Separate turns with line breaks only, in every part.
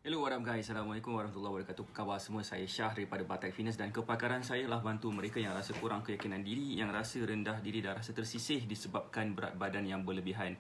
Hello, what up guys? Assalamualaikum warahmatullahi wabarakatuh. Apa khabar semua? Saya Syah daripada Batak Fitness dan kepakaran saya lah bantu mereka yang rasa kurang keyakinan diri, yang rasa rendah diri dan rasa tersisih disebabkan berat badan yang berlebihan.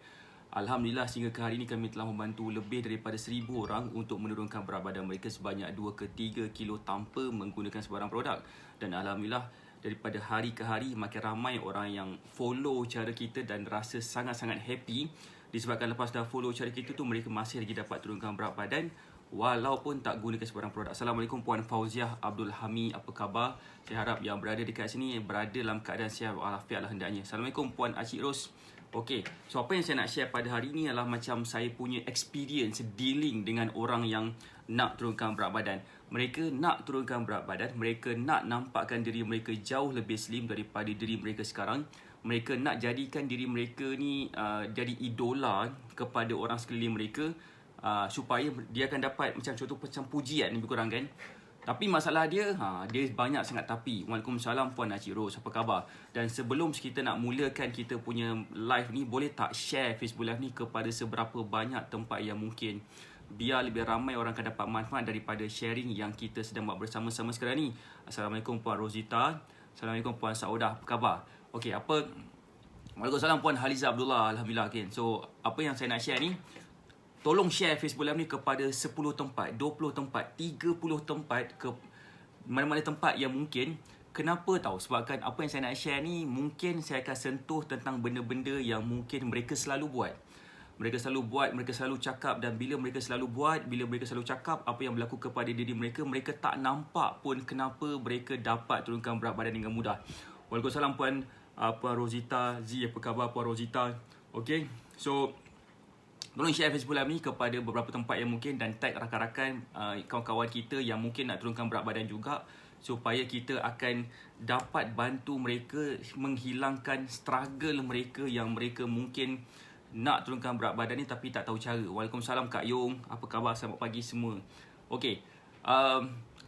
Alhamdulillah sehingga ke hari ini kami telah membantu lebih daripada 1,000 orang untuk menurunkan berat badan mereka sebanyak 2 ke 3 kilo tanpa menggunakan sebarang produk. Dan Alhamdulillah daripada hari ke hari makin ramai orang yang follow cara kita dan rasa sangat-sangat happy disebabkan lepas dah follow cara kita tu mereka masih lagi dapat turunkan berat badan walaupun tak gunakan sebarang produk. Assalamualaikum Puan Fauziah Abdul Hamid, apa khabar? Saya harap yang berada dekat sini berada dalam keadaan sihat walafiat lah hendaknya. Assalamualaikum Puan Acik Ros. Okey, so apa yang saya nak share pada hari ini adalah macam saya punya experience dealing dengan orang yang nak turunkan berat badan. Mereka nak turunkan berat badan, mereka nak nampakkan diri mereka jauh lebih slim daripada diri mereka sekarang. Mereka nak jadikan diri mereka ni jadi idola kepada orang sekeliling mereka. Supaya dia akan dapat macam contoh macam pujian lebih kurang kan. Tapi masalah dia, dia banyak sangat tapi. Waalaikumsalam Puan Acik Ros, apa khabar? Dan sebelum kita nak mulakan kita punya live ni, boleh tak share Facebook Live ni kepada seberapa banyak tempat yang mungkin, biar lebih ramai orang akan dapat manfaat daripada sharing yang kita sedang buat bersama-sama sekarang ni. Assalamualaikum Puan Rosita. Assalamualaikum Puan Saudah, apa khabar? Okey, Waalaikumsalam Puan Haliza Abdullah, alhamdulillah kan. So, apa yang saya nak share ni, tolong share Facebook Live ni kepada 10 tempat, 20 tempat, 30 tempat, ke mana-mana tempat yang mungkin. Kenapa tahu? Sebabkan apa yang saya nak share ni mungkin saya akan sentuh tentang benda-benda yang mungkin mereka selalu buat. Mereka selalu cakap, dan bila mereka selalu buat, bila mereka selalu cakap apa yang berlaku kepada diri mereka, mereka tak nampak pun kenapa mereka dapat turunkan berat badan dengan mudah. Waalaikumsalam Puan Rosita Z, apa khabar Puan Rosita? Okay, so tolong share Facebook Live ni kepada beberapa tempat yang mungkin dan tag rakan-rakan kawan-kawan kita yang mungkin nak turunkan berat badan juga, supaya kita akan dapat bantu mereka menghilangkan struggle mereka yang mereka mungkin nak turunkan berat badan ni tapi tak tahu cara. Waalaikumsalam Kak Yong, apa khabar? Selamat pagi semua. Okey,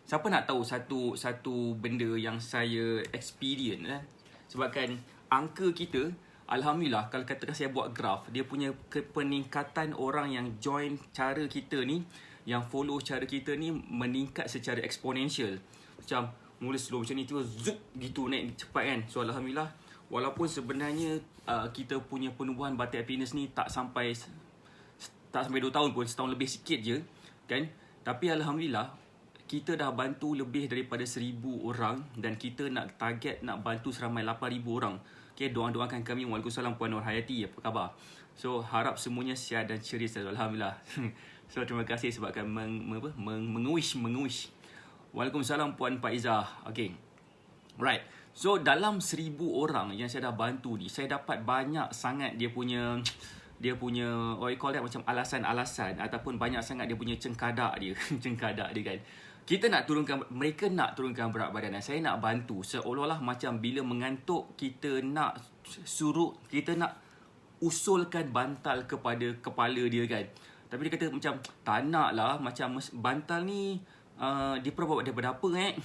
siapa nak tahu satu benda yang saya experience sebabkan angka kita, alhamdulillah, kalau katakan saya buat graf, dia punya peningkatan orang yang join cara kita ni, yang follow cara kita ni meningkat secara eksponensial. Macam mula slow macam ni, tiba zup gitu naik cepat kan. So alhamdulillah, walaupun sebenarnya kita punya penubuhan Batik Fitness ni tak sampai 2 tahun pun, setahun lebih sikit je kan. Tapi alhamdulillah kita dah bantu lebih daripada 1,000 orang dan kita nak target nak bantu seramai 8,000 orang. Okay, doakan kami. Waalaikumsalam Puan Nur Hayati, apa khabar? So, harap semuanya sihat dan ceria selalu. Alhamdulillah. So, terima kasih sebabkan menguish. Waalaikumsalam Puan Faizah. Okay. Right. So, dalam 1,000 orang yang saya dah bantu ni, saya dapat banyak sangat dia punya what you call that, macam alasan-alasan ataupun banyak sangat dia punya cengkadak dia. Cengkadak dia kan. Mereka nak turunkan berat badan dan saya nak bantu. Seolah-olah macam bila mengantuk, kita nak usulkan bantal kepada kepala dia kan. Tapi dia kata macam, tak nak lah, macam bantal ni dia pernah buat daripada apa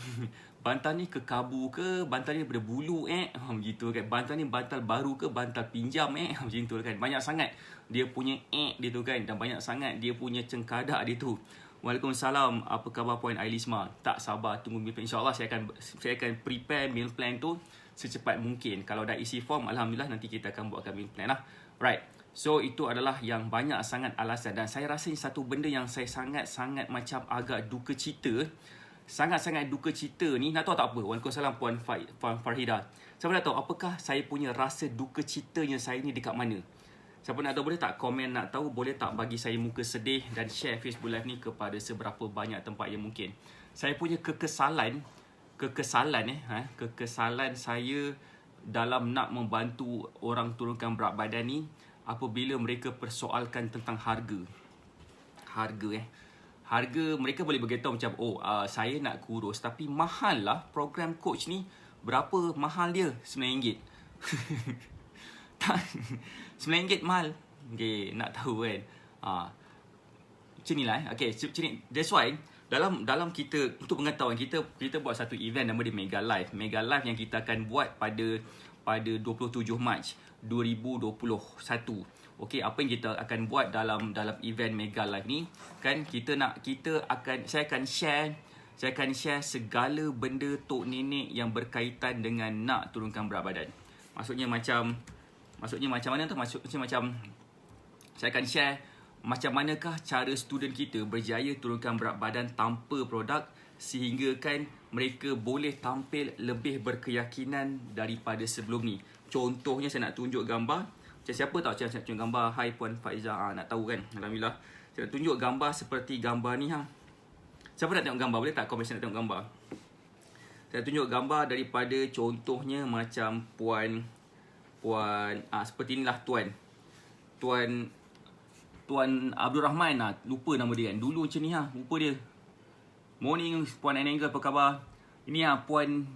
bantal ni kekabu ke, bantal ni daripada bulu gitu kan. Bantal ni bantal baru ke, bantal pinjam macam tu kan. Banyak sangat dia punya dia tu kan, dan banyak sangat dia punya cengkadak dia tu. Waalaikumsalam, apa khabar Puan Ailisma? Tak sabar tunggu meal plan. InsyaAllah saya akan prepare meal plan tu secepat mungkin. Kalau dah isi form, alhamdulillah nanti kita akan buatkan meal plan lah. Right. So itu adalah yang banyak sangat alasan, dan saya rasa satu benda yang saya sangat-sangat macam agak duka cita. Sangat-sangat duka cita ni, nak tahu tak apa? Waalaikumsalam Puan Farhida. Siapa nak tahu apakah saya punya rasa duka citanya saya ni dekat mana? Siapa nak tahu boleh tak komen, nak tahu boleh tak bagi saya muka sedih dan share Facebook Live ni kepada seberapa banyak tempat yang mungkin. Saya punya kekesalan saya dalam nak membantu orang turunkan berat badan ni apabila mereka persoalkan tentang harga. Harga mereka boleh beritahu macam, saya nak kurus tapi mahal lah program coach ni. Berapa mahal dia? RM9. RM9 mahal. Okay, nak tahu kan. Macam ni lah. Okay, that's why dalam kita, untuk pengetahuan, kita buat satu event nama dia Mega Live. Mega Live yang kita akan buat pada 27 Mac 2021. Okey, apa yang kita akan buat dalam event Mega Live ni kan, saya akan share segala benda Tok Nenek yang berkaitan dengan nak turunkan berat badan. Maksudnya macam mana tu? Maksudnya macam saya akan share macam manakah cara student kita berjaya turunkan berat badan tanpa produk, sehingga kan mereka boleh tampil lebih berkeyakinan daripada sebelum ni. Contohnya saya nak tunjuk gambar. Macam siapa tahu saya nak tunjuk gambar? Hai Puan Faizah, nak tahu kan? Alhamdulillah. Saya nak tunjuk gambar seperti gambar ni ha. Siapa nak tengok gambar? Boleh tak komen saya nak tengok gambar? Saya tunjuk gambar daripada contohnya macam Puan seperti inilah Tuan Abdul Rahman lah. Lupa nama dia kan. Dulu macam ni ha. Lupa dia. Morning Puan Anangle, apa khabar? Ini ha Tuan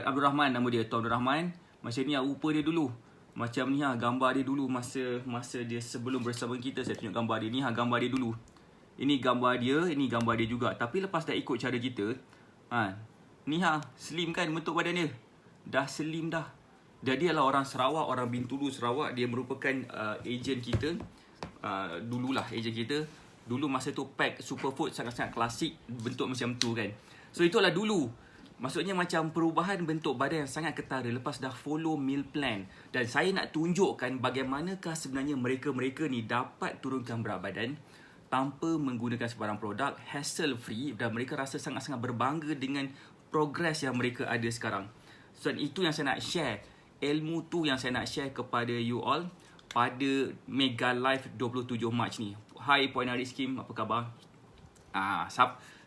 Abdul Rahman nama dia. Tuan Abdul Rahman. Macam ni ha, lupa dia dulu. Macam ni ha, gambar dia dulu masa dia sebelum bersama kita. Saya tunjuk gambar dia. Ni ha, gambar dia dulu. Ini gambar dia juga. Tapi lepas dah ikut cara kita, ni ha, slim kan bentuk badan dia. Dah slim dah. Dia adalah orang Sarawak, orang Bintulu Sarawak. Dia merupakan ejen kita. Dululah ejen kita. Dulu masa tu pack superfood sangat-sangat klasik, bentuk macam tu kan. So itulah dulu. Maksudnya macam perubahan bentuk badan yang sangat ketara lepas dah follow meal plan. Dan saya nak tunjukkan bagaimanakah sebenarnya mereka-mereka ni dapat turunkan berat badan tanpa menggunakan sebarang produk, hassle free, dan mereka rasa sangat-sangat berbangga dengan progres yang mereka ada sekarang. So itu yang saya nak share. Ilmu tu yang saya nak share kepada you all pada Mega Live 27 Mac ni. Hai Puan Aris Kim, apa khabar?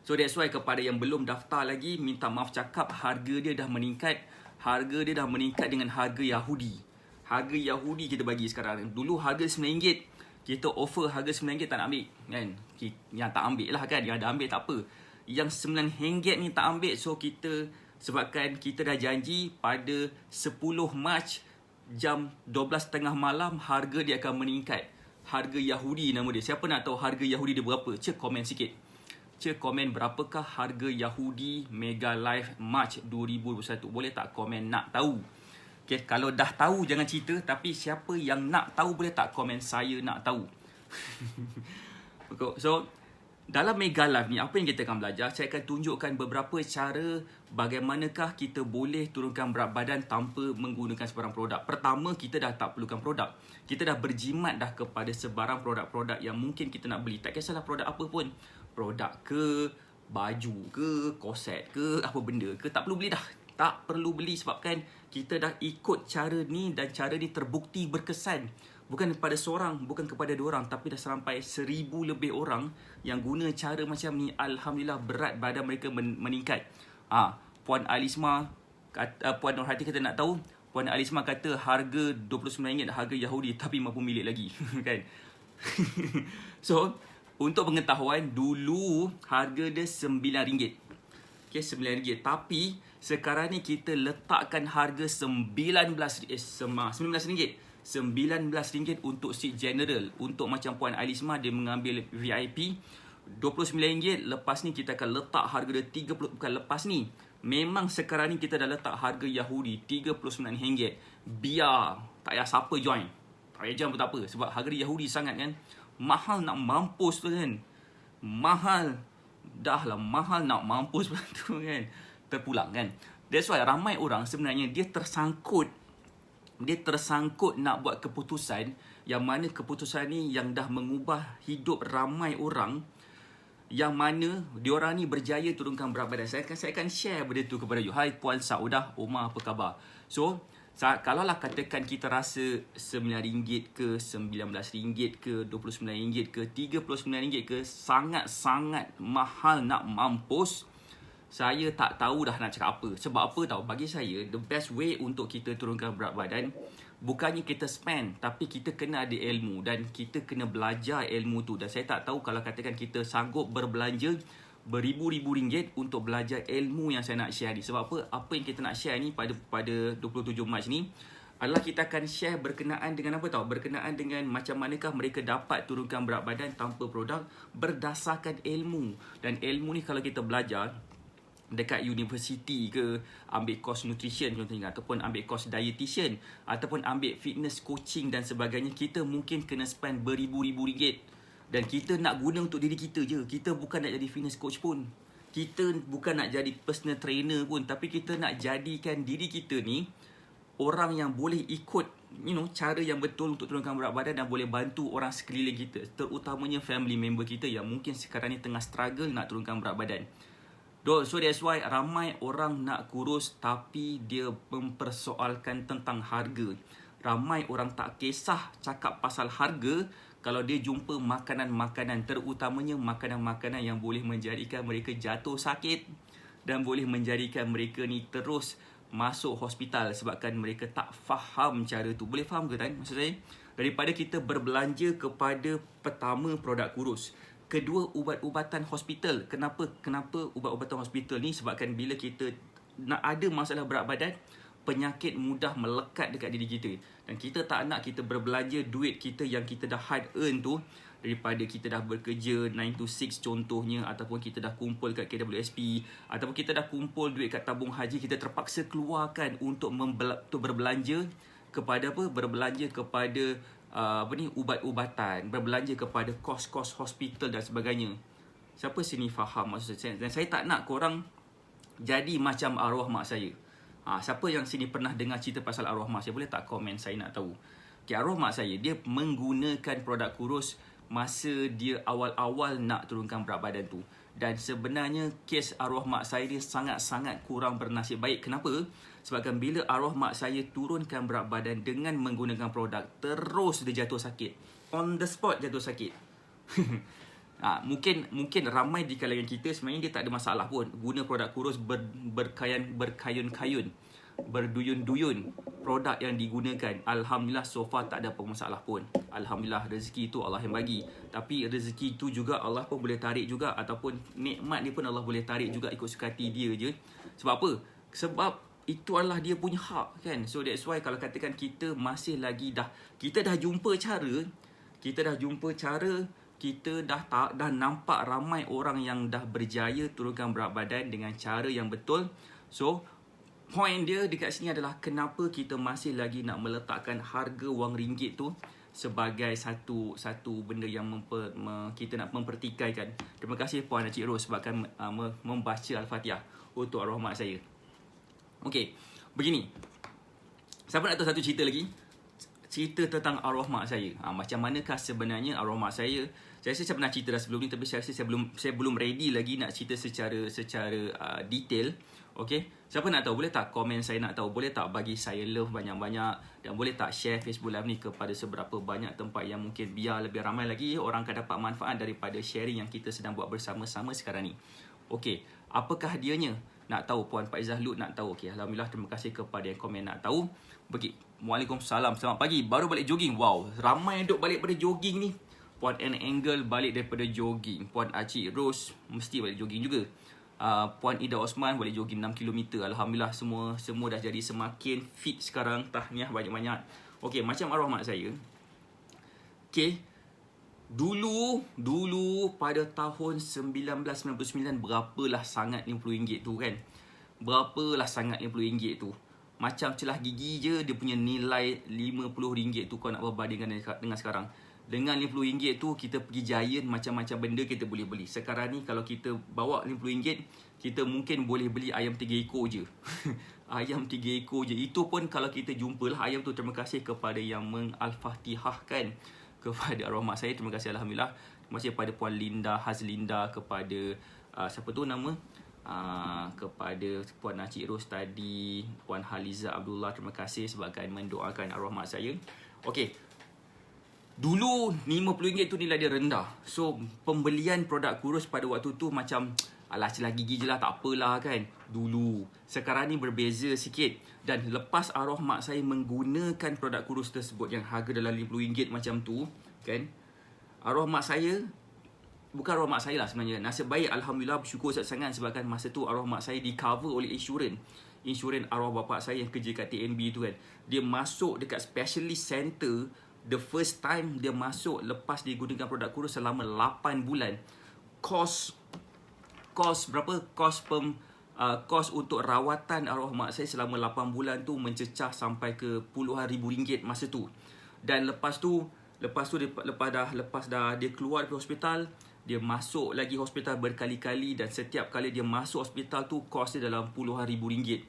So that's why kepada yang belum daftar lagi, minta maaf cakap, harga dia dah meningkat. Harga dia dah meningkat dengan harga Yahudi. Harga Yahudi kita bagi sekarang. Dulu harga RM9. Kita offer harga RM9 tak nak ambil kan. Yang tak ambil lah kan. Yang dah ambil tak apa. Yang RM9 ni tak ambil. So sebabkan kita dah janji pada 10 Mac jam 12.30 malam harga dia akan meningkat. Harga Yahudi nama dia. Siapa nak tahu harga Yahudi dia berapa? Cek komen sikit. Cek komen berapakah harga Yahudi Mega Live March 2021. Boleh tak komen nak tahu? Okay, kalau dah tahu jangan cerita. Tapi siapa yang nak tahu boleh tak komen saya nak tahu. So dalam Mega Live ni apa yang kita akan belajar? Saya akan tunjukkan beberapa cara bagaimanakah kita boleh turunkan berat badan tanpa menggunakan sebarang produk. Pertama, kita dah tak perlukan produk. Kita dah berjimat dah kepada sebarang produk-produk yang mungkin kita nak beli. Tak kisahlah produk apa pun. Produk ke, baju ke, korset ke, apa benda ke, tak perlu beli dah. Tak perlu beli sebabkan kita dah ikut cara ni dan cara ni terbukti berkesan. Bukan kepada seorang, bukan kepada dua orang, tapi dah sampai 1,000 lebih orang yang guna cara macam ni. Alhamdulillah berat badan mereka meningkat. Puan Alisma, Puan Nurhati kata nak tahu. Puan Alisma kata harga RM29 harga Yahudi tapi mampu milik lagi. Kan? So, untuk pengetahuan, dulu harga dia RM9. Okay, RM9. Tapi sekarang ni kita letakkan harga RM19. RM19 untuk seat general. Untuk macam Puan Alisma dia mengambil VIP RM29. Lepas ni kita akan letak harga dia 30. Bukan lepas ni, memang sekarang ni kita dah letak harga Yahudi RM39. Biar tak payah siapa join, tak payah join pun tak apa. Sebab harga Yahudi sangat kan. Mahal nak mampus tu kan. Mahal. Dah lah mahal nak mampus pun tu kan. Terpulang kan. That's why ramai orang sebenarnya dia tersangkut nak buat keputusan yang mana keputusan ni yang dah mengubah hidup ramai orang, yang mana diorang ni berjaya turunkan berat badan. Saya akan share benda tu kepada you. Hai Puan Saudah Omar, apa khabar? So kalaulah katakan kita rasa RM9 ke, RM19 ke, RM29 ke, RM39 ke sangat-sangat mahal nak mampus, saya tak tahu dah nak cakap apa. Sebab apa tahu? Bagi saya, the best way untuk kita turunkan berat badan, bukannya kita spend, tapi kita kena ada ilmu dan kita kena belajar ilmu tu. Dan saya tak tahu kalau katakan kita sanggup berbelanja beribu-ribu ringgit untuk belajar ilmu yang saya nak share ni. Sebab apa? Apa yang kita nak share ni pada 27 Mac ni adalah kita akan share berkenaan dengan apa tahu? Berkenaan dengan macam manakah mereka dapat turunkan berat badan tanpa produk berdasarkan ilmu. Dan ilmu ni kalau kita belajar, dekat universiti ke, ambil course nutrition contohnya, ataupun ambil course dietitian, ataupun ambil fitness coaching dan sebagainya, kita mungkin kena spend beribu-ribu ringgit. Dan kita nak guna untuk diri kita je. Kita bukan nak jadi fitness coach pun. Kita bukan nak jadi personal trainer pun. Tapi kita nak jadikan diri kita ni orang yang boleh ikut cara yang betul untuk turunkan berat badan dan boleh bantu orang sekeliling kita. Terutamanya family member kita yang mungkin sekarang ni tengah struggle nak turunkan berat badan. So that's why ramai orang nak kurus tapi dia mempersoalkan tentang harga. Ramai orang tak kisah cakap pasal harga kalau dia jumpa makanan-makanan, terutamanya makanan-makanan yang boleh menjadikan mereka jatuh sakit dan boleh menjadikan mereka ni terus masuk hospital sebabkan mereka tak faham cara tu. Boleh faham ke kan maksud saya? Daripada kita berbelanja kepada pertama produk kurus, kedua ubat-ubatan hospital. Kenapa ubat-ubatan hospital ni? Sebabkan bila kita nak ada masalah berat badan, penyakit mudah melekat dekat diri kita. Dan kita tak nak kita berbelanja duit kita yang kita dah hard earn tu, daripada kita dah bekerja 9 to 6 contohnya, ataupun kita dah kumpul kat KWSP, ataupun kita dah kumpul duit kat tabung haji, kita terpaksa keluarkan untuk berbelanja kepada apa? Berbelanja kepada ubat-ubatan, berbelanja kepada kos-kos hospital dan sebagainya. Siapa sini faham maksud saya? Dan saya tak nak korang jadi macam arwah mak saya. Siapa yang sini pernah dengar cerita pasal arwah mak saya? Boleh tak komen, saya nak tahu. Okay, arwah mak saya, dia menggunakan produk kurus masa dia awal-awal nak turunkan berat badan tu. Dan sebenarnya kes arwah mak saya dia sangat-sangat kurang bernasib baik. Kenapa? Sebabkan bila arwah mak saya turunkan berat badan dengan menggunakan produk, terus dia jatuh sakit. On the spot jatuh sakit. Mungkin ramai di kalangan kita sebenarnya dia tak ada masalah pun guna produk kurus, berkayun-kayun, berduyun-duyun produk yang digunakan. Alhamdulillah so far tak ada apa masalah pun. Alhamdulillah, rezeki itu Allah yang bagi. Tapi rezeki itu juga Allah pun boleh tarik juga, ataupun nikmat ni pun Allah boleh tarik juga ikut suka hati dia je. Sebab apa? Sebab itu adalah dia punya hak kan. So that's why kalau katakan kita masih lagi kita dah jumpa cara, kita dah nampak ramai orang yang dah berjaya turunkan berat badan dengan cara yang betul. So point dia dekat sini adalah kenapa kita masih lagi nak meletakkan harga wang ringgit tu sebagai satu benda yang kita nak mempertikaikan. Terima kasih Puan Encik Ros sebabkan membaca Al-Fatihah untuk arwah mak saya. Okey, begini. Siapa nak tahu satu cerita lagi? Cerita tentang arwah mak saya. Macam manakah sebenarnya arwah mak saya? Saya rasa saya pernah cerita dah sebelum ni, tapi saya rasa saya belum ready lagi nak cerita secara detail. Okey, siapa nak tahu? Boleh tak komen, saya nak tahu. Boleh tak bagi saya love banyak-banyak, dan boleh tak share Facebook Live ni kepada seberapa banyak tempat yang mungkin biar lebih ramai lagi orang akan dapat manfaat daripada sharing yang kita sedang buat bersama-sama sekarang ni. Okey, apakah dianya? Nak tahu Puan Faizah Lut nak tahu. Okey, alhamdulillah, terima kasih kepada yang komen nak tahu. Waalaikumsalam, selamat pagi. Baru balik jogging. Wow, ramai yang duk balik pada jogging ni. Puan N Angle balik daripada jogging. Puan Acik Rose mesti balik jogging juga. Puan Ida Osman balik jogging 6 km. Alhamdulillah, semua dah jadi semakin fit sekarang. Tahniah banyak-banyak. Okey, macam arwah mak saya. Okey, Dulu pada tahun 1999, berapalah sangat RM50 tu kan. Berapalah sangat RM50 tu. Macam celah gigi je dia punya nilai RM50 tu, kau nak berbandingkan dengan sekarang. Dengan RM50 tu kita pergi Giant, macam-macam benda kita boleh beli. Sekarang ni kalau kita bawa RM50, kita mungkin boleh beli ayam 3 ekor je. Ayam 3 ekor je. Itu pun kalau kita jumpalah ayam tu. Terima kasih kepada yang mengal-fatihahkan kepada arwah mak saya. Terima kasih, alhamdulillah. Terima kasih kepada Puan Linda Hazlinda, kepada siapa tu nama, kepada Puan Acik Ros tadi, Puan Haliza Abdullah. Terima kasih sebabkan mendoakan arwah mak saya. Okey, dulu RM50 tu nilai dia rendah. So pembelian produk kurus pada waktu tu macam alah, celah gigi je lah, tak apalah kan dulu. Sekarang ni berbeza sikit. Dan lepas arwah mak saya menggunakan produk kurus tersebut yang harga dalam RM50 macam tu kan, arwah mak saya, bukan arwah mak saya lah sebenarnya, nasib baik, alhamdulillah, bersyukur sangat sebabkan masa tu arwah mak saya di cover oleh insurans arwah bapa saya yang kerja kat TNB tu kan. Dia masuk dekat specialist center the first time dia masuk lepas dia gunakan produk kurus selama 8 bulan. Kos berapa? Kos kos untuk rawatan arwah mak saya selama 8 bulan tu mencecah sampai ke puluhan ribu ringgit masa tu. Dan lepas dah dia keluar dari hospital, dia masuk lagi hospital berkali-kali, dan setiap kali dia masuk hospital tu kos dia dalam puluhan ribu ringgit.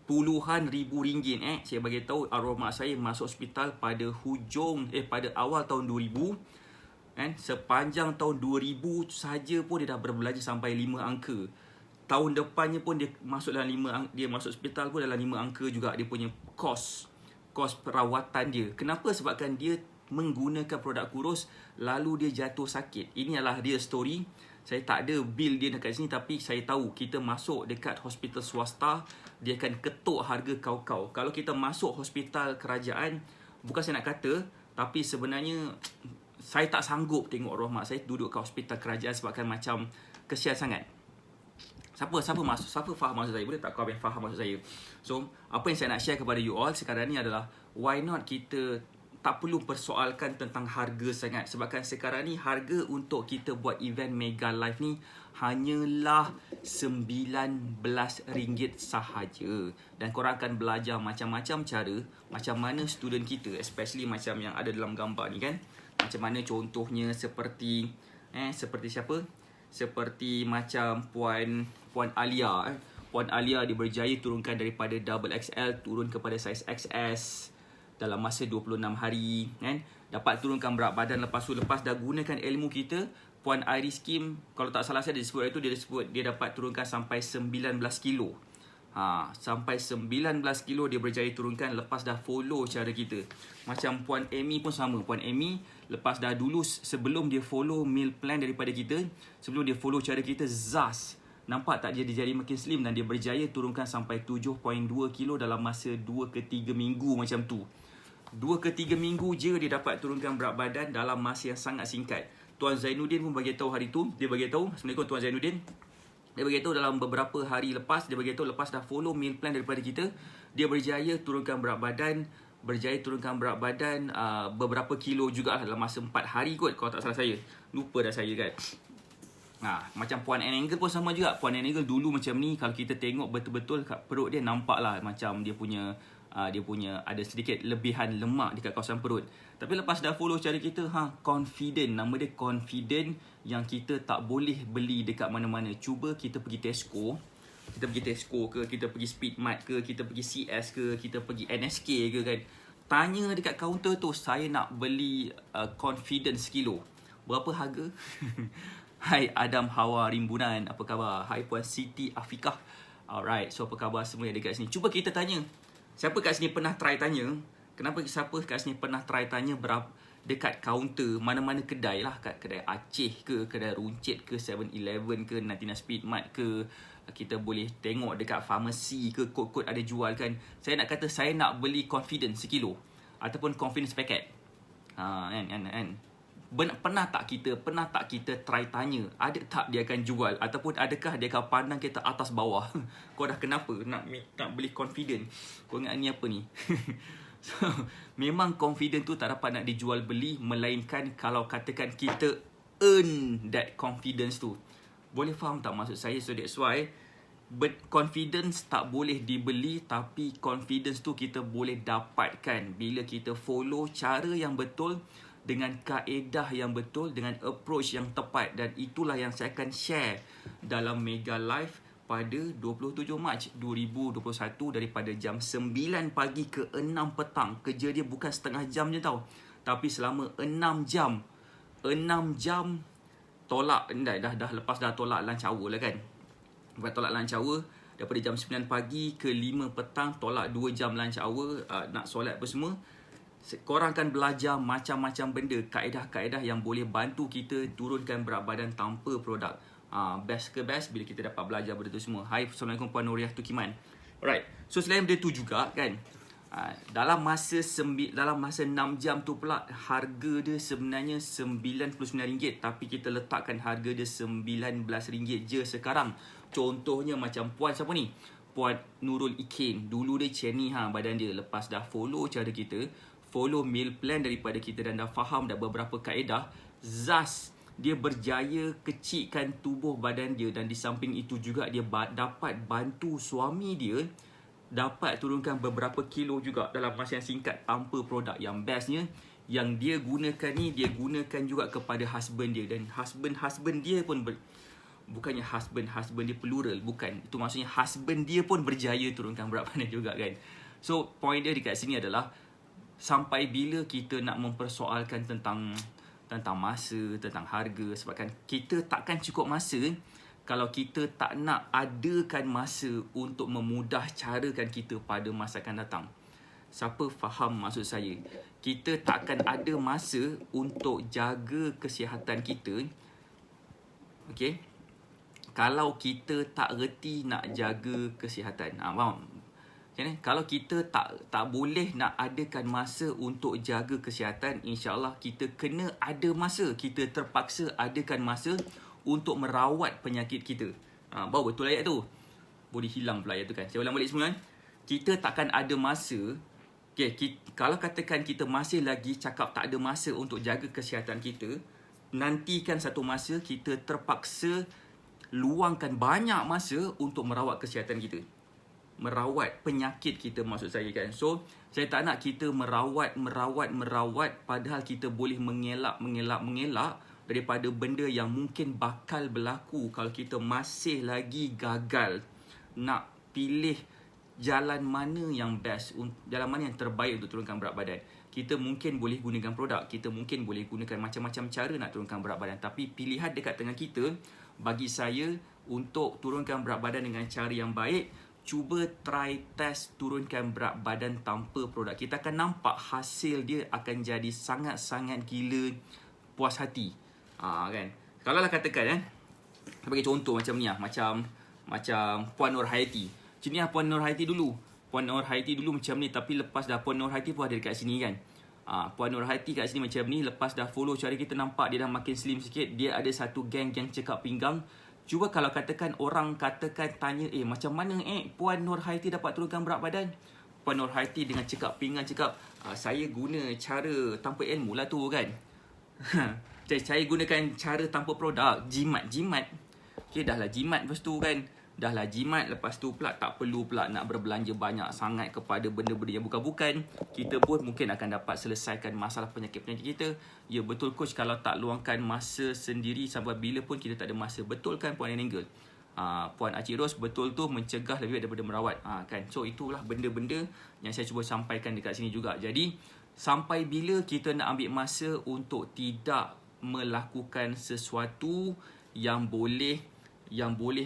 Puluhan ribu ringgit. Saya bagi tahu arwah mak saya masuk hospital pada awal tahun 2000. Sepanjang tahun 2000 saja pun dia dah berbelanja sampai 5 angka. Tahun depannya pun dia masuk hospital pun dalam 5 angka juga dia punya kos perawatan dia. Kenapa? Sebabkan dia menggunakan produk kurus lalu dia jatuh sakit. Ini adalah dia story. Saya tak ada bil dia dekat sini, tapi saya tahu kita masuk dekat hospital swasta, dia akan ketuk harga kau-kau. Kalau kita masuk hospital kerajaan, bukan saya nak kata, tapi sebenarnya saya tak sanggup tengok arwah mak saya duduk kat hospital kerajaan sebabkan macam kesian sangat. Siapa faham maksud saya? Boleh tak kau yang faham maksud saya? So, apa yang saya nak share kepada you all sekarang ni adalah, why not kita tak perlu persoalkan tentang harga sangat. Sebabkan sekarang ni harga untuk kita buat event Mega Live ni hanyalah RM19 sahaja. Dan korang akan belajar macam-macam cara, macam mana student kita, especially macam yang ada dalam gambar ni kan. Macam mana contohnya seperti siapa? Seperti macam Puan Alia. Puan Alia dia berjaya turunkan daripada double XL turun kepada saiz XS dalam masa 26 hari kan. Dapat turunkan berat badan lepas dah gunakan ilmu kita. Puan Iris Kim, kalau tak salah saya dia sebut dia dapat turunkan sampai 19 kilo. Sampai 19 kilo dia berjaya turunkan lepas dah follow cara kita. Macam Puan Amy pun sama. Puan Amy lepas dah dulu, sebelum dia follow meal plan daripada kita, sebelum dia follow cara kita, ZAS. Nampak tak dia jadi makin slim dan dia berjaya turunkan sampai 7.2 kilo dalam masa 2 ke 3 minggu macam tu. 2 ke 3 minggu je dia dapat turunkan berat badan dalam masa yang sangat singkat. Tuan Zainuddin pun bagi tahu hari tu, dia bagi tahu, Assalamualaikum Tuan Zainuddin. Dia beritahu dalam beberapa hari lepas, dia beritahu lepas dah follow meal plan daripada kita, dia berjaya turunkan berat badan, beberapa kilo juga dalam masa 4 hari kot, kalau tak salah saya. Lupa dah saya kan. Macam Puan Anangle pun sama juga. Puan Anangle dulu macam ni, kalau kita tengok betul-betul kat perut dia, nampak lah macam dia punya ada sedikit lebihan lemak dekat kawasan perut. Tapi lepas dah follow cara kita, confident, nama dia confident, yang kita tak boleh beli dekat mana-mana. Cuba kita pergi Tesco ke, kita pergi Speedmart ke, kita pergi CS ke, kita pergi NSK ke kan. Tanya dekat kaunter tu, saya nak beli confident sekilo. Berapa harga? Hai Adam Hawa Rimbunan, apa khabar? Hai Puan Siti Afikah. Alright, so apa khabar semua yang dekat sini? Cuba kita tanya. Siapa kat sini pernah try tanya? Siapa kat sini pernah try tanya berapa dekat kaunter mana-mana kedai lah, kat kedai Aceh ke, kedai Runcit ke, 7-Eleven ke, Natina Speedmart ke, kita boleh tengok dekat farmasi ke, kod-kod ada jual kan. Saya nak kata saya nak beli confidence sekilo ataupun confidence packet. Pernah tak kita try tanya, ada tak dia akan jual, ataupun adakah dia akan pandang kita atas bawah? Kau dah kenapa nak beli confident? Kau ingat ni apa ni? So, memang confident tu tak dapat nak dijual beli, melainkan kalau katakan kita earn that confidence tu. Boleh faham tak maksud saya? So that's why confidence tak boleh dibeli, tapi confidence tu kita boleh dapatkan bila kita follow cara yang betul, dengan kaedah yang betul, dengan approach yang tepat. Dan itulah yang saya akan share dalam Mega Live pada 27 Mac 2021 daripada jam 9 pagi ke 6 petang. Kerja dia bukan setengah jam je tau, tapi selama 6 jam. 6 jam tolak, dah lepas dah tolak lunch hour lah kan. Lepas tolak lunch hour, daripada jam 9 pagi ke 5 petang, tolak 2 jam lunch hour, nak solat apa semua. Korang akan belajar macam-macam benda, kaedah-kaedah yang boleh bantu kita turunkan berat badan tanpa produk. Best ke best bila kita dapat belajar benda tu semua. Hai, Assalamualaikum Puan Nuriah Tukiman. Alright, so selain benda tu juga kan, dalam masa 6 jam tu pula, harga dia sebenarnya RM99, tapi kita letakkan harga dia RM19 je sekarang. Contohnya macam Puan siapa ni? Puan Nurul Ikin. Dulu dia macam ni badan dia. Lepas dah follow cara kita, follow meal plan daripada kita dan dah faham dah beberapa kaedah, ZAS dia berjaya kecilkan tubuh badan dia, dan di samping itu juga dia dapat bantu suami dia dapat turunkan beberapa kilo juga dalam masa yang singkat tanpa produk. Yang bestnya, yang dia gunakan ni, dia gunakan juga kepada husband dia, dan husband dia pun bukannya husband dia plural, bukan, itu maksudnya husband dia pun berjaya turunkan berat badan juga kan. So point dia dekat sini adalah, sampai bila kita nak mempersoalkan tentang masa, tentang harga, sebabkan kita takkan cukup masa kalau kita tak nak adakan masa untuk memudah carakan kita pada masa akan datang. Siapa faham maksud saya? Kita takkan ada masa untuk jaga kesihatan kita, okay, kalau kita tak reti nak jaga kesihatan. Faham? Okay, kalau kita tak boleh nak adakan masa untuk jaga kesihatan, insyaAllah kita kena ada masa, kita terpaksa adakan masa untuk merawat penyakit kita. Baru betul ayat tu. Boleh hilang pula ayat tu kan. Saya ulang balik semua kan. Kita takkan ada masa. Okay, kalau katakan kita masih lagi cakap tak ada masa untuk jaga kesihatan kita, nantikan satu masa kita terpaksa luangkan banyak masa untuk merawat kesihatan kita. Merawat penyakit kita maksud saya kan. So, saya tak nak kita merawat padahal kita boleh mengelak daripada benda yang mungkin bakal berlaku kalau kita masih lagi gagal nak pilih jalan mana yang best, jalan mana yang terbaik untuk turunkan berat badan. Kita mungkin boleh gunakan produk, kita mungkin boleh gunakan macam-macam cara nak turunkan berat badan, tapi pilihan dekat tengah kita, bagi saya, untuk turunkan berat badan dengan cara yang baik, cuba try test turunkan berat badan tanpa produk. Kita akan nampak hasil dia akan jadi sangat-sangat gila puas hati. Kan. Kalau lah katakan bagi contoh macam ni macam Puan Nur Hayati. Sini Puan Nur Hayati dulu. Puan Nur Hayati dulu macam ni, tapi lepas dah Puan Nur Hayati pun ada dekat sini kan. Puan Nur Hayati kat sini macam ni, lepas dah follow cara kita nampak dia dah makin slim sikit, dia ada satu geng yang cekap pinggang. Cuba kalau katakan orang tanya, macam mana Puan Nur Hayati dapat turunkan berat badan? Puan Nur Hayati dengan cekap pinggang cakap, saya guna cara tanpa ilmu lah tu kan. Saya gunakan cara tanpa produk, jimat. Okay, dah lah jimat lepas tu kan. Lepas tu pula tak perlu pula nak berbelanja banyak sangat kepada benda-benda yang bukan-bukan. Kita pun mungkin akan dapat selesaikan masalah penyakit-penyakit kita. Ya betul coach, kalau tak luangkan masa sendiri sampai bila pun kita tak ada masa. Betul kan Puan Enengel? Puan Acik Ros, betul tu, mencegah lebih baik daripada merawat. Kan? So itulah benda-benda yang saya cuba sampaikan dekat sini juga. Jadi sampai bila kita nak ambil masa untuk tidak melakukan sesuatu yang boleh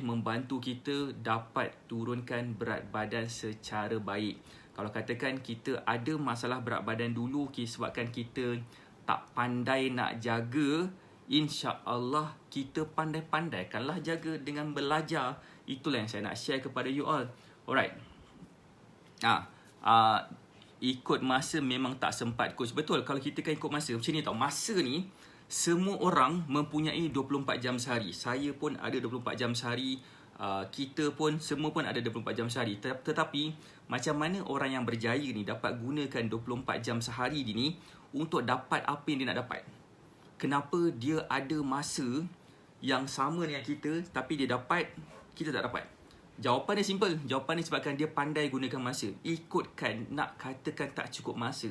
membantu kita dapat turunkan berat badan secara baik. Kalau katakan kita ada masalah berat badan dulu sebabkan kita tak pandai nak jaga, insya-Allah kita pandai-pandaikanlah jaga dengan belajar. Itulah yang saya nak share kepada you all. Alright. Ikut masa memang tak sempat coach. Betul, kalau kita kan ikut masa macam ni tau. Masa ni semua orang mempunyai 24 jam sehari. Saya pun ada 24 jam sehari. Kita pun, semua pun ada 24 jam sehari. Tetapi macam mana orang yang berjaya ni dapat gunakan 24 jam sehari ni untuk dapat apa yang dia nak dapat? Kenapa dia ada masa yang sama dengan kita tapi dia dapat, kita tak dapat? Jawapan dia simple. Jawapan dia sebabkan dia pandai gunakan masa. Ikutkan, nak katakan tak cukup masa,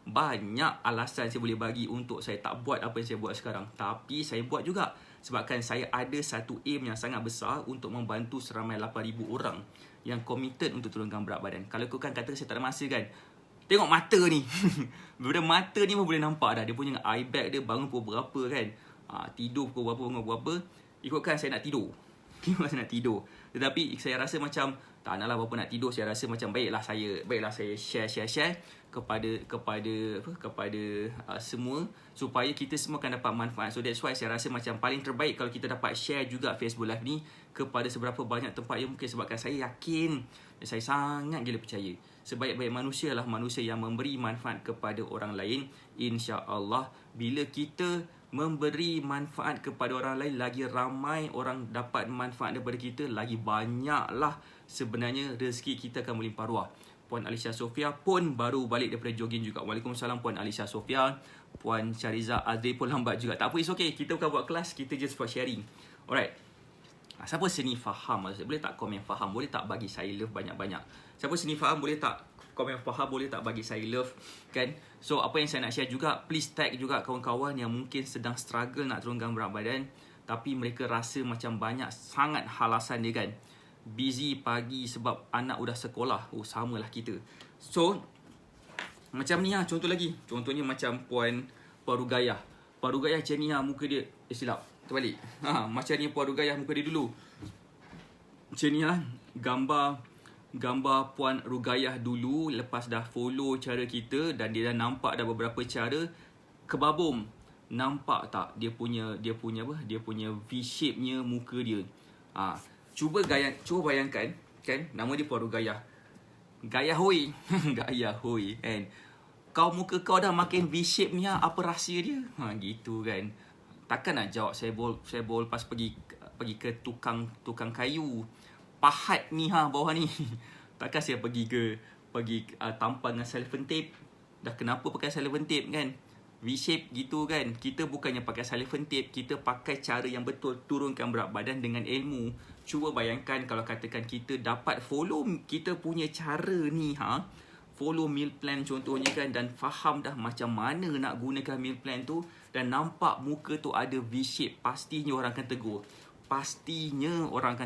banyak alasan saya boleh bagi untuk saya tak buat apa yang saya buat sekarang. Tapi saya buat juga sebabkan saya ada satu aim yang sangat besar untuk membantu seramai 8,000 orang yang committed untuk turunkan berat badan. Kalau ikutkan kata saya tak ada masa kan, tengok mata ni. Bila mata ni pun boleh nampak dah. Dia punya eye bag dia bangun pukul berapa kan. Tidur pukul berapa. Ikutkan saya nak tidur. Tetapi saya rasa macam tak naklah berapa nak tidur. Saya rasa macam baiklah saya share kepada semua supaya kita semua akan dapat manfaat. So that's why saya rasa macam paling terbaik kalau kita dapat share juga Facebook Live ni kepada seberapa banyak tempat yang mungkin, sebabkan saya yakin dan saya sangat gila percaya sebaik-baik manusia adalah manusia yang memberi manfaat kepada orang lain. InsyaAllah bila kita memberi manfaat kepada orang lain, lagi ramai orang dapat manfaat daripada kita, lagi banyaklah sebenarnya rezeki kita akan melimpah ruah. Puan Alisha Sofia pun baru balik daripada jogging juga. Waalaikumsalam Puan Alisha Sofia. Puan Syariza Azri pun lambat juga. Tak apa, it's okay. Kita bukan buat kelas, kita just buat sharing. Alright. Siapa sini faham? Boleh tak komen faham? Boleh tak bagi saya love banyak-banyak? Siapa sini faham? Boleh tak komen faham? Boleh tak bagi saya love? Kan? So, apa yang saya nak share juga, please tag juga kawan-kawan yang mungkin sedang struggle nak turunkan berat badan, tapi mereka rasa macam banyak sangat halasan dia kan. Busy pagi sebab anak udah sekolah. Oh, samalah kita. So, macam ni lah, contoh lagi. Contohnya macam Puan Rugayah. Puan Rugayah macam ni lah muka dia. Silap, terbalik. Macam ni Puan Rugayah muka dia dulu. Macam ni lah gambar Puan Rugayah dulu. Lepas dah follow cara kita dan dia dah nampak dah beberapa cara, kebabum. Nampak tak dia punya V-shape-nya muka dia. Cuba bayangkan kan, nama dia Puan Rugayah. Gaya hoi. Gaya hoi kan. Muka kau dah makin V-shape ni, apa rahsia dia? Gitu kan. Takkan nak jawab saya bol lepas pergi ke tukang kayu. Pahat ni bawah ni. Takkan saya pergi tampal dengan cellophane tape. Dah kenapa pakai cellophane tape kan? V-shape gitu kan. Kita bukannya pakai cellophane tape, kita pakai cara yang betul turunkan berat badan dengan ilmu. Cuba bayangkan kalau katakan kita dapat follow kita punya cara ni, follow meal plan contohnya kan, dan faham dah macam mana nak gunakan meal plan tu, dan nampak muka tu ada V-shape, pastinya orang akan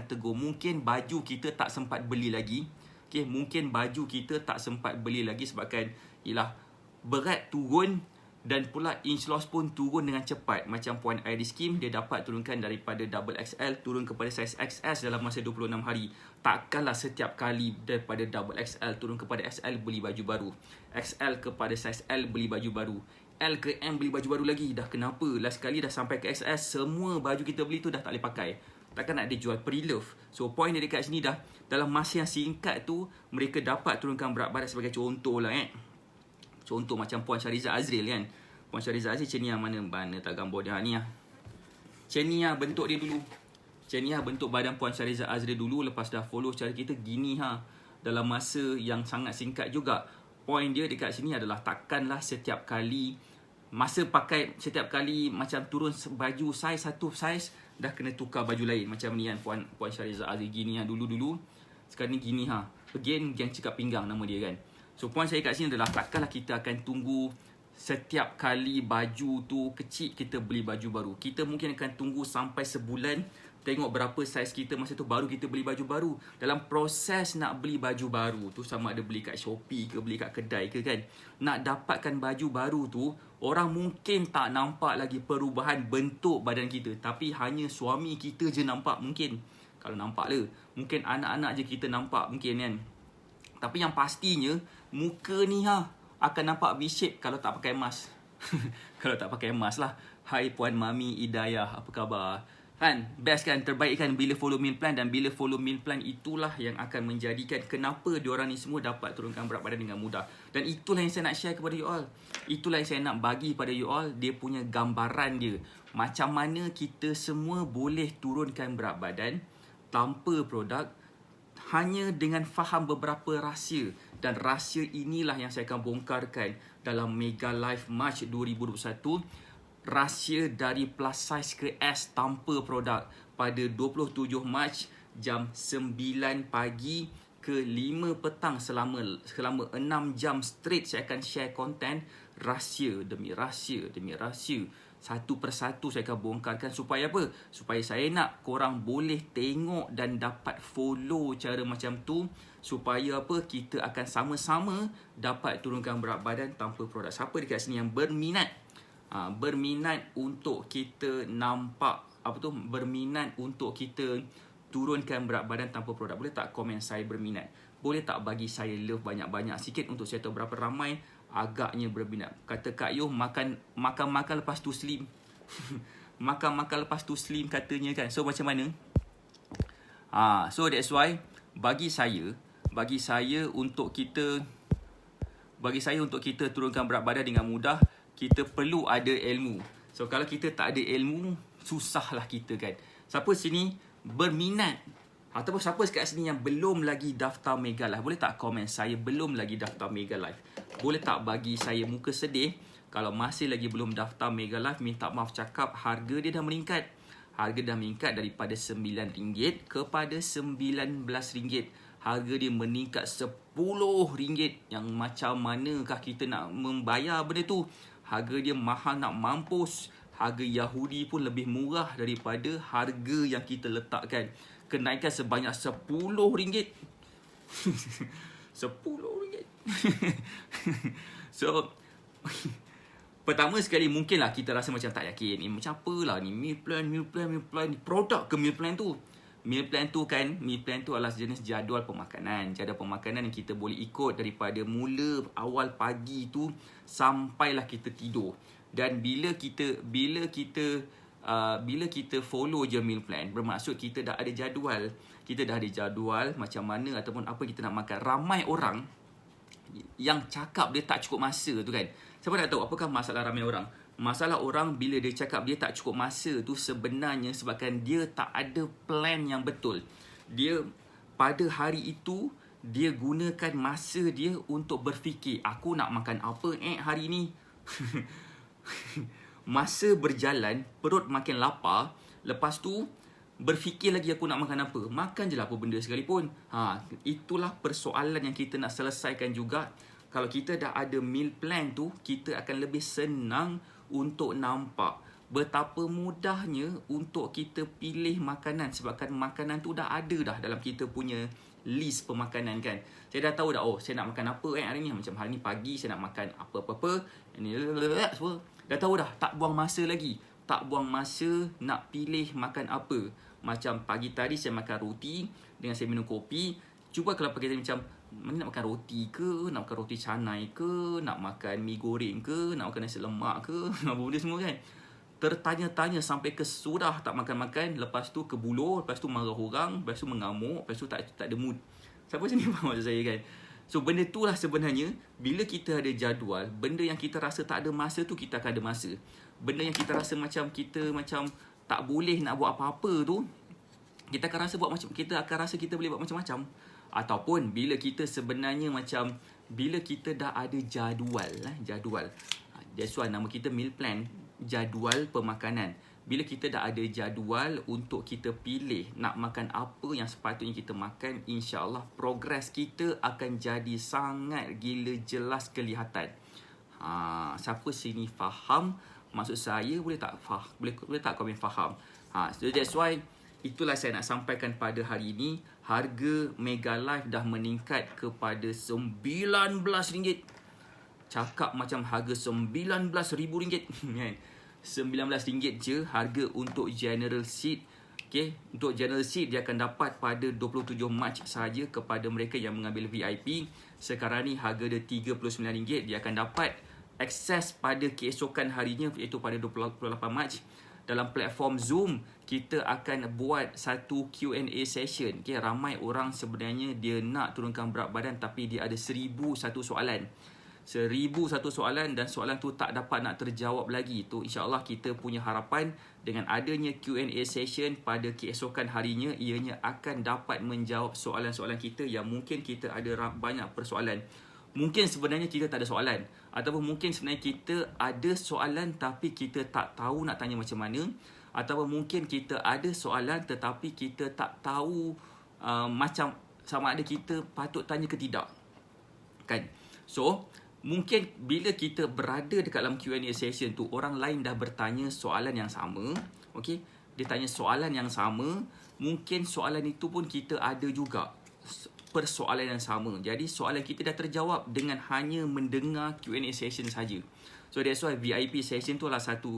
tegur. Mungkin baju kita tak sempat beli lagi. Okay, mungkin baju kita tak sempat beli lagi sebabkan ialah berat turun dan pula inch loss pun turun dengan cepat. Macam Puan Iris Kim, dia dapat turunkan daripada double XL turun kepada saiz XS dalam masa 26 hari. Takkanlah setiap kali daripada double XL turun kepada XL beli baju baru, XL kepada saiz L beli baju baru, L ke M beli baju baru lagi. Dah kenapa? Last kali dah sampai ke XS, semua baju kita beli tu dah tak boleh pakai. Takkan nak dijual pre-love. So point dia dekat sini dah, dalam masa yang singkat tu mereka dapat turunkan berat badan. Sebagai contoh lah contoh macam Puan Syariza Azril kan. Puan Syariza Azril macam ni mana tak gambar dia ni lah. Macam ni lah bentuk dia dulu. Macam ni lah bentuk badan Puan Syariza Azril dulu. Lepas dah follow cara kita, gini dalam masa yang sangat singkat juga. Point dia dekat sini adalah takkanlah setiap kali macam turun baju satu saiz dah kena tukar baju lain. Macam ni kan Puan Syariza Azril gini dulu. Sekarang ni gini Again yang cekap pinggang nama dia kan. So point saya kat sini adalah takkanlah kita akan tunggu setiap kali baju tu kecil kita beli baju baru. Kita mungkin akan tunggu sampai sebulan, tengok berapa saiz kita masa tu, baru kita beli baju baru. Dalam proses nak beli baju baru tu, sama ada beli kat Shopee ke beli kat kedai ke kan, nak dapatkan baju baru tu, orang mungkin tak nampak lagi perubahan bentuk badan kita, tapi hanya suami kita je nampak mungkin. Kalau nampak le, mungkin anak-anak je kita nampak mungkin kan. Tapi yang pastinya muka ni akan nampak V-shape kalau tak pakai mask. Kalau tak pakai mask lah. Hai Puan Mami Hidayah, apa khabar? Kan, best kan, terbaik kan bila follow meal plan. Dan bila follow meal plan, itulah yang akan menjadikan kenapa diorang ni semua dapat turunkan berat badan dengan mudah. Dan itulah yang saya nak share kepada you all. Itulah yang saya nak bagi pada you all, dia punya gambaran dia. Macam mana kita semua boleh turunkan berat badan tanpa produk, hanya dengan faham beberapa rahsia. Dan rahsia inilah yang saya akan bongkarkan dalam Mega Live March 2021. Rahsia dari plus size ke S tanpa produk pada 27 Mac jam 9 pagi ke 5 petang, selama 6 jam straight saya akan share konten rahsia demi rahsia demi rahsia. Satu persatu saya akan bongkarkan. Supaya apa? Supaya saya nak korang boleh tengok dan dapat follow cara macam tu. Supaya apa? Kita akan sama-sama dapat turunkan berat badan tanpa produk. Siapa dekat sini yang berminat? Berminat untuk kita nampak berminat untuk kita turunkan berat badan tanpa produk. Boleh tak komen saya berminat? Boleh tak bagi saya love banyak-banyak sikit untuk saya tahu berapa ramai agaknya berminat. Kata Kak Yoh, makan lepas tu slim. makan lepas tu slim katanya kan. So macam mana? So that's why bagi saya untuk kita turunkan berat badan dengan mudah, kita perlu ada ilmu. So kalau kita tak ada ilmu, susahlah kita kan. Siapa sini berminat? Ataupun siapa kat sini yang belum lagi daftar Mega Live? Boleh tak komen saya belum lagi daftar Mega Live? Boleh tak bagi saya muka sedih? Kalau masih lagi belum daftar Mega Live, minta maaf cakap, harga dia dah meningkat. Harga dah meningkat daripada RM9 kepada RM19. Harga dia meningkat RM10. Yang macam manakah kita nak membayar benda tu? Harga dia mahal nak mampus. Harga Yahudi pun lebih murah daripada harga yang kita letakkan. Kenaikan sebanyak RM10. RM10. So, pertama sekali mungkinlah kita rasa macam tak yakin. Macam apalah ni meal plan. Produk ke meal plan tu? Meal plan tu adalah jenis jadual pemakanan. Jadual pemakanan yang kita boleh ikut daripada mula awal pagi tu sampailah kita tidur. Dan bila kita follow je meal plan, bermaksud kita dah ada jadual. Kita dah ada jadual macam mana ataupun apa kita nak makan. Ramai orang yang cakap dia tak cukup masa tu kan. Siapa nak tahu apakah masalah ramai orang? Masalah orang bila dia cakap dia tak cukup masa tu sebenarnya sebabkan dia tak ada plan yang betul. Dia pada hari itu dia gunakan masa dia untuk berfikir, aku nak makan apa hari ni? Masa berjalan, perut makin lapar, lepas tu berfikir lagi aku nak makan apa. Makan je lah apa benda sekalipun. Itulah persoalan yang kita nak selesaikan juga. Kalau kita dah ada meal plan tu, kita akan lebih senang untuk nampak betapa mudahnya untuk kita pilih makanan. Sebabkan makanan tu dah ada dah dalam kita punya list pemakanan kan. Saya dah tahu dah, saya nak makan apa hari ni. Macam hari ni pagi saya nak makan apa-apa. Semua dah tahu dah, tak buang masa lagi. Tak buang masa nak pilih makan apa. Macam pagi tadi saya makan roti dengan saya minum kopi. Cuba kalau pakai macam mana, nak makan roti ke, nak makan roti canai ke, nak makan mi goreng ke, nak makan nasi lemak ke, apa benda semua kan. Tertanya-tanya sampai ke sudah tak makan-makan, lepas tu kebulur, lepas tu marah orang, lepas tu mengamuk, lepas tu tak ada mood. Siapa sini faham maksud saya kan? So benda tu lah sebenarnya, bila kita ada jadual, benda yang kita rasa tak ada masa tu kita akan ada masa. Benda yang kita rasa macam kita tak boleh nak buat apa-apa tu, kita akan rasa kita boleh buat macam-macam. Ataupun bila kita sebenarnya bila kita dah ada jadual. That's why nama kita meal plan, jadual pemakanan. Bila kita dah ada jadual untuk kita pilih nak makan apa yang sepatutnya kita makan, insya-Allah progres kita akan jadi sangat gila jelas kelihatan. Siapa sini faham maksud saya? Boleh tak komen faham? So that's why itulah saya nak sampaikan pada hari ini. Harga Mega Live dah meningkat kepada RM19. Cakap macam harga RM19,000 kan. RM19 je harga untuk General Seat. Okay, untuk General Seat dia akan dapat pada 27 Mac sahaja kepada mereka yang mengambil VIP. Sekarang ni harga dia RM39. Dia akan dapat akses pada keesokan harinya, iaitu pada 28 Mac. Dalam platform Zoom, kita akan buat satu Q&A session. Okay, ramai orang sebenarnya dia nak turunkan berat badan tapi dia ada 1001 soalan. 1001 soalan dan soalan tu tak dapat nak terjawab lagi. Tu insya-Allah kita punya harapan dengan adanya Q&A session pada keesokan harinya, ianya akan dapat menjawab soalan-soalan kita yang mungkin kita ada banyak persoalan. Mungkin sebenarnya kita tak ada soalan, ataupun mungkin sebenarnya kita ada soalan tapi kita tak tahu nak tanya macam mana, ataupun mungkin kita ada soalan tetapi kita tak tahu macam sama ada kita patut tanya ke tidak kan. So mungkin bila kita berada dekat dalam Q&A session tu, orang lain dah bertanya soalan yang sama. Okay, dia tanya soalan yang sama, mungkin soalan itu pun kita ada juga persoalan yang sama. Jadi soalan kita dah terjawab dengan hanya mendengar Q&A session saja. So that's why VIP session tu adalah satu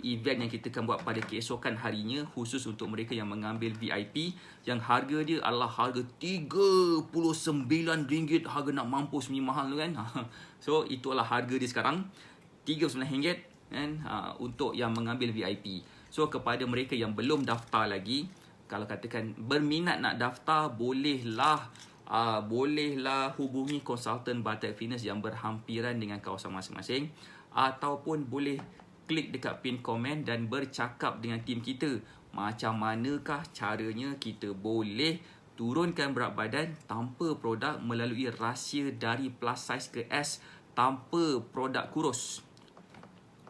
event yang kita akan buat pada keesokan harinya, khusus untuk mereka yang mengambil VIP, yang harga dia adalah harga RM39. Harga nak mampus ni mahal tu kan. So itulah harga dia sekarang, RM39 kan, untuk yang mengambil VIP. So kepada mereka yang belum daftar lagi, kalau katakan berminat nak daftar, bolehlah hubungi konsultan Batak Fitness yang berhampiran dengan kawasan masing-masing, ataupun boleh klik dekat pin komen dan bercakap dengan tim kita macam manakah caranya kita boleh turunkan berat badan tanpa produk melalui rahsia dari plus size ke S tanpa produk kurus.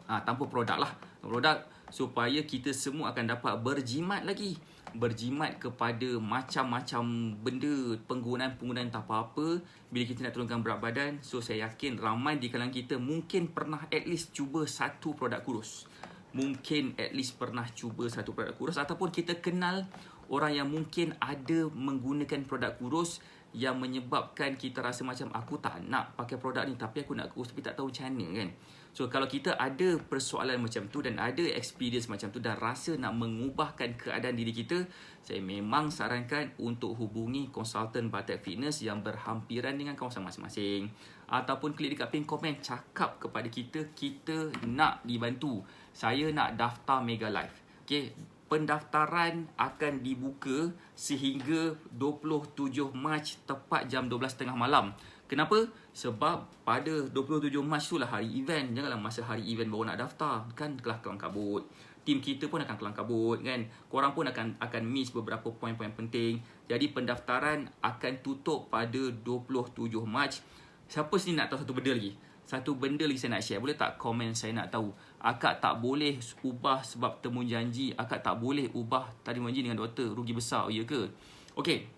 Tanpa produk lah. Produk supaya kita semua akan dapat berjimat lagi. Berjimat kepada macam-macam benda, penggunaan tak apa-apa bila kita nak turunkan berat badan. So saya yakin ramai di kalangan kita mungkin pernah at least cuba satu produk kurus. Mungkin at least pernah cuba satu produk kurus, ataupun kita kenal orang yang mungkin ada menggunakan produk kurus yang menyebabkan kita rasa macam aku tak nak pakai produk ni tapi aku nak kurus tapi tak tahu macam mana kan. So kalau kita ada persoalan macam tu dan ada experience macam tu dan rasa nak mengubahkan keadaan diri kita, saya memang sarankan untuk hubungi konsultan Batak Fitness yang berhampiran dengan kawasan masing-masing, ataupun klik dekat pin komen, cakap kepada kita nak dibantu. Saya nak daftar Mega Life. Okay, pendaftaran akan dibuka sehingga 27 Mac tepat jam 12.30 malam. Kenapa? Sebab pada 27 Mac tu lah hari event. Janganlah masa hari event baru nak daftar. Kan kelah kelang kabut. Tim kita pun akan kelang kabut kan. Korang pun akan miss beberapa poin-poin penting. Jadi pendaftaran akan tutup pada 27 Mac. Siapa sini nak tahu satu benda lagi? Satu benda lagi saya nak share. Boleh tak komen saya nak tahu? Akak tak boleh ubah sebab temu janji. Akak tak boleh ubah tadi janji dengan doktor. Rugi besar, ya ke? Okey.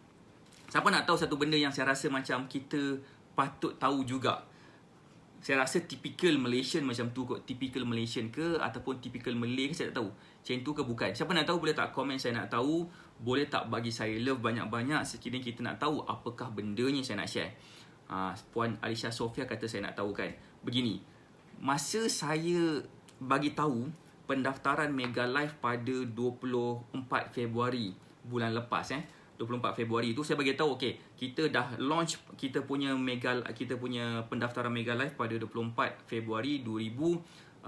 Siapa nak tahu satu benda yang saya rasa macam kita patut tahu juga? Saya rasa typical Malaysian macam tu kot. Typical Malaysian ke ataupun typical Malay ke, saya tak tahu. Macam tu ke bukan? Siapa nak tahu boleh tak komen saya nak tahu. Boleh tak bagi saya love banyak-banyak sekiranya kita nak tahu apakah bendanya saya nak share. Puan Alisha Sofia kata saya nak tahu kan. Begini, masa saya bagi tahu pendaftaran Mega Life pada 24 Februari bulan lepas 24 Februari tu saya bagi tahu okey, kita dah launch kita punya pendaftaran Mega Life pada 24 Februari 2021.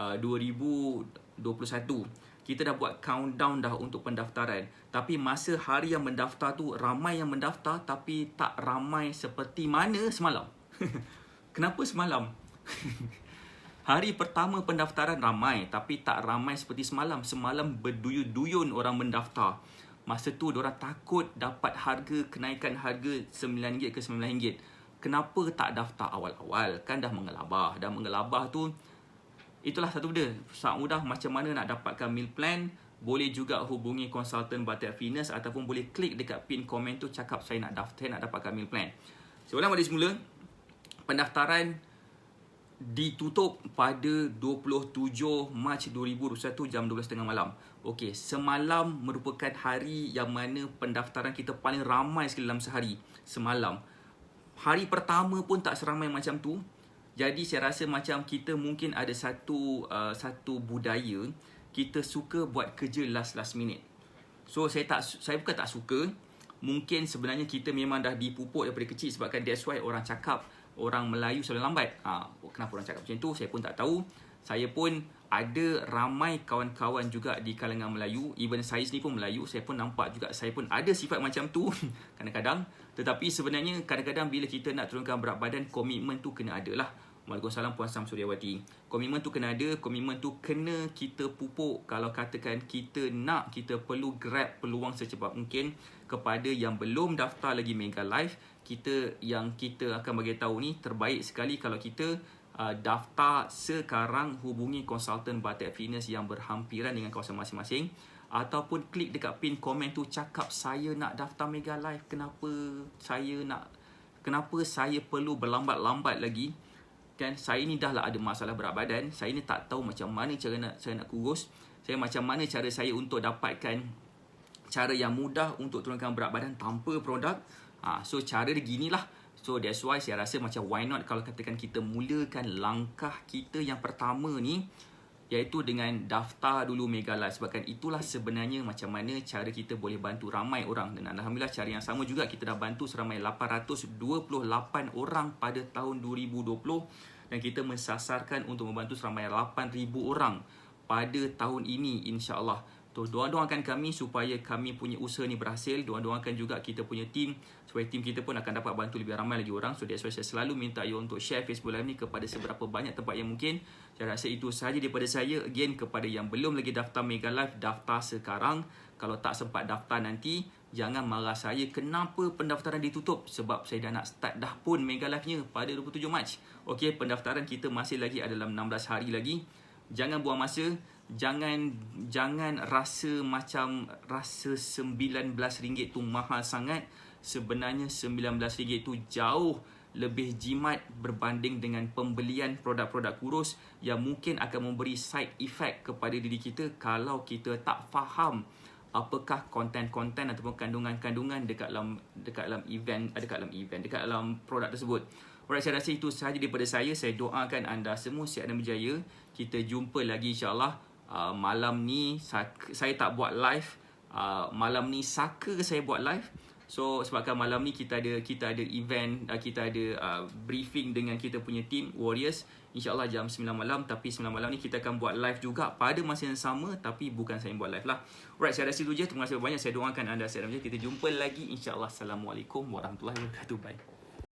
Kita dah buat countdown dah untuk pendaftaran. Tapi masa hari yang mendaftar tu, ramai yang mendaftar tapi tak ramai seperti mana semalam. Kenapa semalam? Hari pertama pendaftaran ramai tapi tak ramai seperti semalam. Semalam berduyun-duyun orang mendaftar. Masa tu diorang takut dapat kenaikan harga RM9 ke RM9. Kenapa tak daftar awal-awal? Kan dah mengelabah. Dah mengelabah tu, itulah satu benda. Sangat mudah macam mana nak dapatkan meal plan. Boleh juga hubungi konsultan Batak Fitness ataupun boleh klik dekat pin komen tu, cakap saya nak dapatkan meal plan. Saya ulang balik semula. Pendaftaran ditutup pada 27 Mac 2021 jam 12.30 malam. Okey, semalam merupakan hari yang mana pendaftaran kita paling ramai sekali dalam sehari. Semalam. Hari pertama pun tak seramai macam tu. Jadi saya rasa macam kita mungkin ada satu budaya, kita suka buat kerja last minute. So saya bukan tak suka. Mungkin sebenarnya kita memang dah dipupuk daripada kecil, sebabkan that's why orang cakap orang Melayu selalu lambat. Kenapa orang cakap macam tu? Saya pun tak tahu. Saya pun ada ramai kawan-kawan juga di kalangan Melayu. Even saya sendiri pun Melayu. Saya pun nampak juga saya pun ada sifat macam tu kadang-kadang. Tetapi sebenarnya kadang-kadang bila kita nak turunkan berat badan, komitmen tu kena ada lah. Waalaikumsalam Puan Sam Suryawati. Komitmen tu kena ada. Komitmen tu kena kita pupuk. Kalau katakan kita nak, kita perlu grab peluang secepat mungkin. Kepada yang belum daftar lagi Mega Life, yang kita akan bagi tahu ni, terbaik sekali kalau kita daftar sekarang. Hubungi konsultan Batak Fitness yang berhampiran dengan kawasan masing-masing, ataupun klik dekat pin komen tu, cakap saya nak daftar Mega Life. Kenapa saya perlu berlambat-lambat lagi? Kan saya ni dah lah ada masalah berat badan. Saya ni tak tahu macam mana saya nak kurus. Macam mana cara saya untuk dapatkan cara yang mudah untuk turunkan berat badan tanpa produk. So cara dia ginilah. So that's why saya rasa macam why not kalau katakan kita mulakan langkah kita yang pertama ni, iaitu dengan daftar dulu Mega Life. Sebabkan itulah sebenarnya macam mana cara kita boleh bantu ramai orang. Dan Alhamdulillah cara yang sama juga kita dah bantu seramai 828 orang pada tahun 2020. Dan kita mensasarkan untuk membantu seramai 8,000 orang pada tahun ini, insya-Allah. Doa-doakan kami supaya kami punya usaha ni berhasil. Doakan juga kita punya tim, supaya tim kita pun akan dapat bantu lebih ramai lagi orang. So that's why saya selalu minta you untuk share Facebook Live ni kepada seberapa banyak tempat yang mungkin. Saya rasa itu sahaja daripada saya. Again, kepada yang belum lagi daftar Mega Life, daftar sekarang. Kalau tak sempat daftar nanti, Jangan marah saya kenapa pendaftaran ditutup, sebab saya dah nak start dah pun Mega Live-nya pada 27 Mac. Okey, pendaftaran kita masih lagi ada dalam 16 hari lagi. Jangan buang masa, jangan rasa macam rasa RM19 tu mahal sangat. Sebenarnya RM19 tu jauh lebih jimat berbanding dengan pembelian produk-produk kurus yang mungkin akan memberi side effect kepada diri kita kalau kita tak faham apakah konten-konten ataupun kandungan-kandungan dekat dalam produk tersebut. Alright, saya rasa itu sahaja daripada saya. Saya doakan anda semua sihat dan berjaya. Kita jumpa lagi insya-Allah. Malam ni saya tak buat live. Malam ni saka saya buat live. So sebabkan malam ni kita ada event, kita ada briefing dengan kita punya team Warriors. InsyaAllah jam 9 malam. Tapi 9 malam ni kita akan buat live juga pada masa yang sama, tapi bukan saya yang buat live lah. Alright, saya rasa itu je. Terima kasih banyak. Saya doakan anda sihat dan berjaya. Kita jumpa lagi insyaAllah. Assalamualaikum warahmatullahi wabarakatuh. Bye.